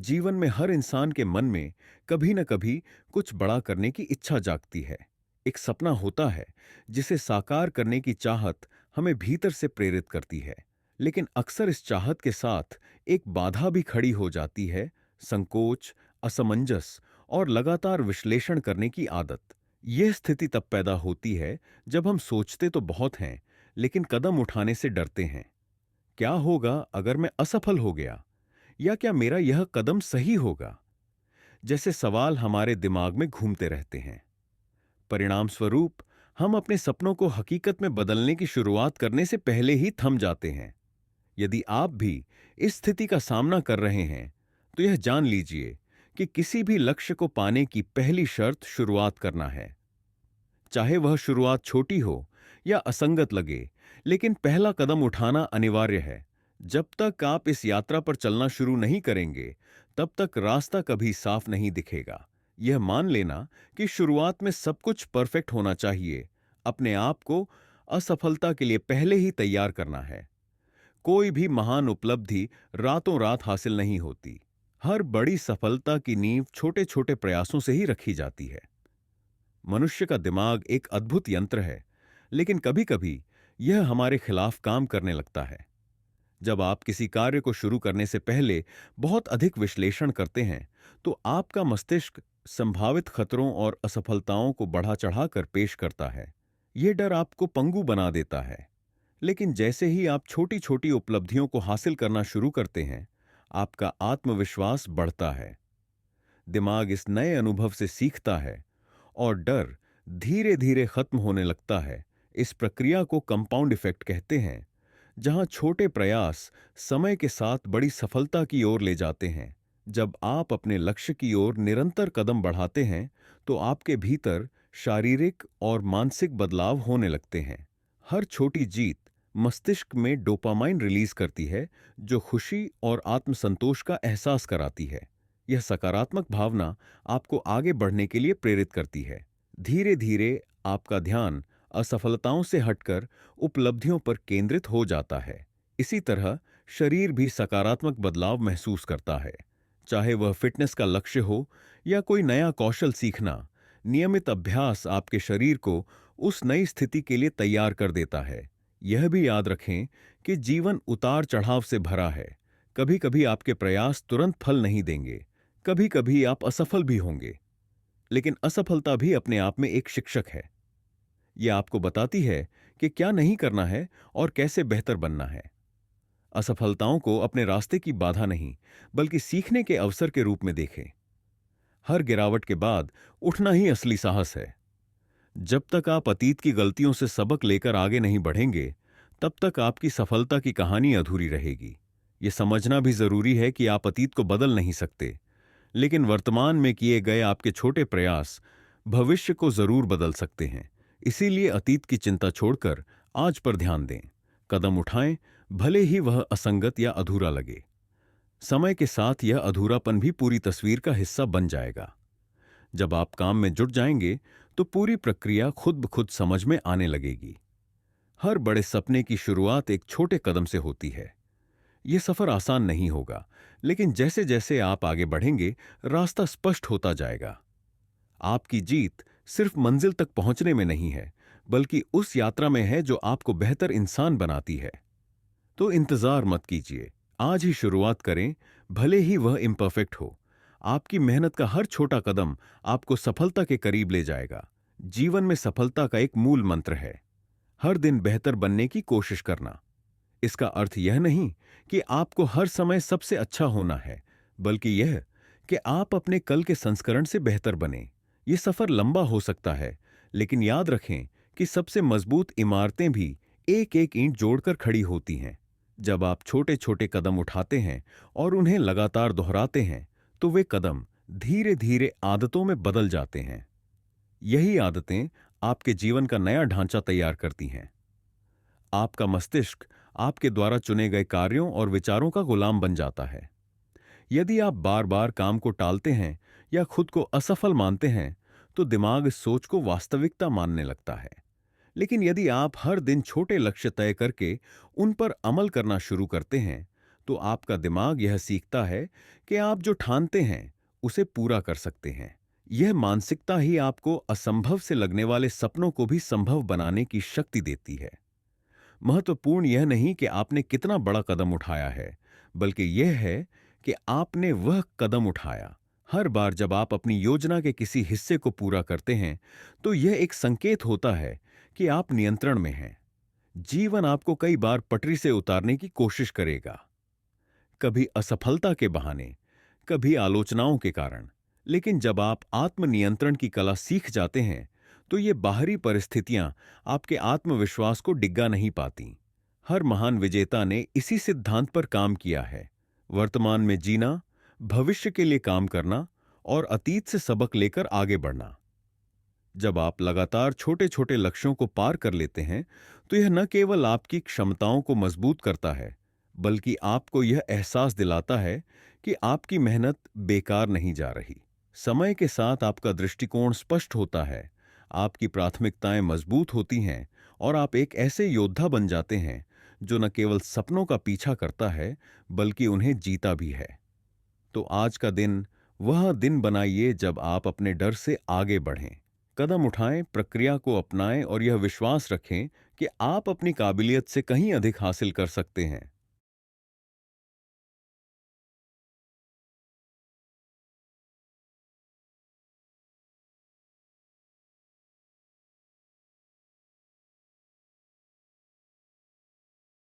जीवन में हर इंसान के मन में कभी न कभी कुछ बड़ा करने की इच्छा जागती है। एक सपना होता है जिसे साकार करने की चाहत हमें भीतर से प्रेरित करती है। लेकिन अक्सर इस चाहत के साथ एक बाधा भी खड़ी हो जाती है, संकोच, असमंजस और लगातार विश्लेषण करने की आदत। यह स्थिति तब पैदा होती है जब हम सोचते तो बहुत हैं, लेकिन कदम उठाने से डरते हैं। क्या होगा अगर मैं असफल हो गया? या क्या मेरा यह कदम सही होगा? जैसे सवाल हमारे दिमाग में घूमते रहते हैं। परिणाम स्वरूप हम अपने सपनों को हकीकत में बदलने की शुरुआत करने से पहले ही थम जाते हैं। यदि आप भी इस स्थिति का सामना कर रहे हैं, तो यह जान लीजिए कि किसी भी लक्ष्य को पाने की पहली शर्त शुरुआत करना है। चाहे वह शुरुआत छोटी हो या असंगत लगे, लेकिन पहला कदम उठाना अनिवार्य है। जब तक आप इस यात्रा पर चलना शुरू नहीं करेंगे, तब तक रास्ता कभी साफ नहीं दिखेगा। यह मान लेना कि शुरुआत में सब कुछ परफेक्ट होना चाहिए, अपने आप को असफलता के लिए पहले ही तैयार करना है। कोई भी महान उपलब्धि रातों रात हासिल नहीं होती। हर बड़ी सफलता की नींव छोटे छोटे प्रयासों से ही रखी जाती है। मनुष्य का दिमाग एक अद्भुत यंत्र है, लेकिन कभी-कभी यह हमारे खिलाफ काम करने लगता है। जब आप किसी कार्य को शुरू करने से पहले बहुत अधिक विश्लेषण करते हैं, तो आपका मस्तिष्क संभावित खतरों और असफलताओं को बढ़ा चढ़ाकर पेश करता है। यह डर आपको पंगु बना देता है। लेकिन जैसे ही आप छोटी-छोटी उपलब्धियों को हासिल करना शुरू करते हैं, आपका आत्मविश्वास बढ़ता है। दिमाग इस नए अनुभव से सीखता है और डर धीरे धीरे खत्म होने लगता है। इस प्रक्रिया को कंपाउंड इफेक्ट कहते हैं, जहां छोटे प्रयास समय के साथ बड़ी सफलता की ओर ले जाते हैं। जब आप अपने लक्ष्य की ओर निरंतर कदम बढ़ाते हैं, तो आपके भीतर शारीरिक और मानसिक बदलाव होने लगते हैं। हर छोटी जीत मस्तिष्क में डोपामाइन रिलीज करती है, जो खुशी और आत्मसंतोष का एहसास कराती है। यह सकारात्मक भावना आपको आगे बढ़ने के लिए प्रेरित करती है। धीरे धीरे आपका ध्यान असफलताओं से हटकर उपलब्धियों पर केंद्रित हो जाता है। इसी तरह शरीर भी सकारात्मक बदलाव महसूस करता है। चाहे वह फिटनेस का लक्ष्य हो या कोई नया कौशल सीखना, नियमित अभ्यास आपके शरीर को उस नई स्थिति के लिए तैयार कर देता है। यह भी याद रखें कि जीवन उतार चढ़ाव से भरा है। कभी कभी आपके प्रयास तुरंत फल नहीं देंगे, कभी कभी आप असफल भी होंगे, लेकिन असफलता भी अपने आप में एक शिक्षक है। यह आपको बताती है कि क्या नहीं करना है और कैसे बेहतर बनना है। असफलताओं को अपने रास्ते की बाधा नहीं, बल्कि सीखने के अवसर के रूप में देखें। हर गिरावट के बाद उठना ही असली साहस है। जब तक आप अतीत की गलतियों से सबक लेकर आगे नहीं बढ़ेंगे, तब तक आपकी सफलता की कहानी अधूरी रहेगी। यह समझना भी जरूरी है कि आप अतीत को बदल नहीं सकते, लेकिन वर्तमान में किए गए आपके छोटे प्रयास भविष्य को जरूर बदल सकते हैं। इसीलिए अतीत की चिंता छोड़कर आज पर ध्यान दें। कदम उठाएं, भले ही वह असंगत या अधूरा लगे। समय के साथ यह अधूरापन भी पूरी तस्वीर का हिस्सा बन जाएगा। जब आप काम में जुट जाएंगे, तो पूरी प्रक्रिया खुद ब खुद समझ में आने लगेगी। हर बड़े सपने की शुरुआत एक छोटे कदम से होती है। यह सफर आसान नहीं होगा, लेकिन जैसे जैसे आप आगे बढ़ेंगे, रास्ता स्पष्ट होता जाएगा। आपकी जीत सिर्फ मंजिल तक पहुंचने में नहीं है, बल्कि उस यात्रा में है जो आपको बेहतर इंसान बनाती है। तो इंतजार मत कीजिए, आज ही शुरुआत करें, भले ही वह इम्परफेक्ट हो। आपकी मेहनत का हर छोटा कदम आपको सफलता के करीब ले जाएगा। जीवन में सफलता का एक मूल मंत्र है, हर दिन बेहतर बनने की कोशिश करना। इसका अर्थ यह नहीं कि आपको हर समय सबसे अच्छा होना है, बल्कि यह कि आप अपने कल के संस्करण से बेहतर बने। यह सफर लंबा हो सकता है, लेकिन याद रखें कि सबसे मजबूत इमारतें भी एक एक ईंट जोड़कर खड़ी होती हैं। जब आप छोटे छोटे कदम उठाते हैं और उन्हें लगातार दोहराते हैं, तो वे कदम धीरे धीरे आदतों में बदल जाते हैं। यही आदतें आपके जीवन का नया ढांचा तैयार करती हैं। आपका मस्तिष्क आपके द्वारा चुने गए कार्यों और विचारों का गुलाम बन जाता है। यदि आप बार बार काम को टालते हैं या खुद को असफल मानते हैं, तो दिमाग इस सोच को वास्तविकता मानने लगता है। लेकिन यदि आप हर दिन छोटे लक्ष्य तय करके उन पर अमल करना शुरू करते हैं, तो आपका दिमाग यह सीखता है कि आप जो ठानते हैं, उसे पूरा कर सकते हैं। यह मानसिकता ही आपको असंभव से लगने वाले सपनों को भी संभव बनाने की शक्ति देती है। महत्वपूर्ण यह नहीं कि आपने कितना बड़ा कदम उठाया है, बल्कि यह है कि आपने वह कदम उठाया। हर बार जब आप अपनी योजना के किसी हिस्से को पूरा करते हैं, तो यह एक संकेत होता है कि आप नियंत्रण में हैं। जीवन आपको कई बार पटरी से उतारने की कोशिश करेगा, कभी असफलता के बहाने, कभी आलोचनाओं के कारण। लेकिन जब आप आत्मनियंत्रण की कला सीख जाते हैं, तो ये बाहरी परिस्थितियां आपके आत्मविश्वास को डिग्गा नहीं पाती। हर महान विजेता ने इसी सिद्धांत पर काम किया है। वर्तमान में जीना, भविष्य के लिए काम करना और अतीत से सबक लेकर आगे बढ़ना। जब आप लगातार छोटे छोटे लक्ष्यों को पार कर लेते हैं, तो यह न केवल आपकी क्षमताओं को मजबूत करता है, बल्कि आपको यह एहसास दिलाता है कि आपकी मेहनत बेकार नहीं जा रही। समय के साथ आपका दृष्टिकोण स्पष्ट होता है, आपकी प्राथमिकताएं मजबूत होती हैं और आप एक ऐसे योद्धा बन जाते हैं जो न केवल सपनों का पीछा करता है, बल्कि उन्हें जीता भी है। तो आज का दिन वह दिन बनाइए जब आप अपने डर से आगे बढ़ें, कदम उठाएं, प्रक्रिया को अपनाएं और यह विश्वास रखें कि आप अपनी काबिलियत से कहीं अधिक हासिल कर सकते हैं।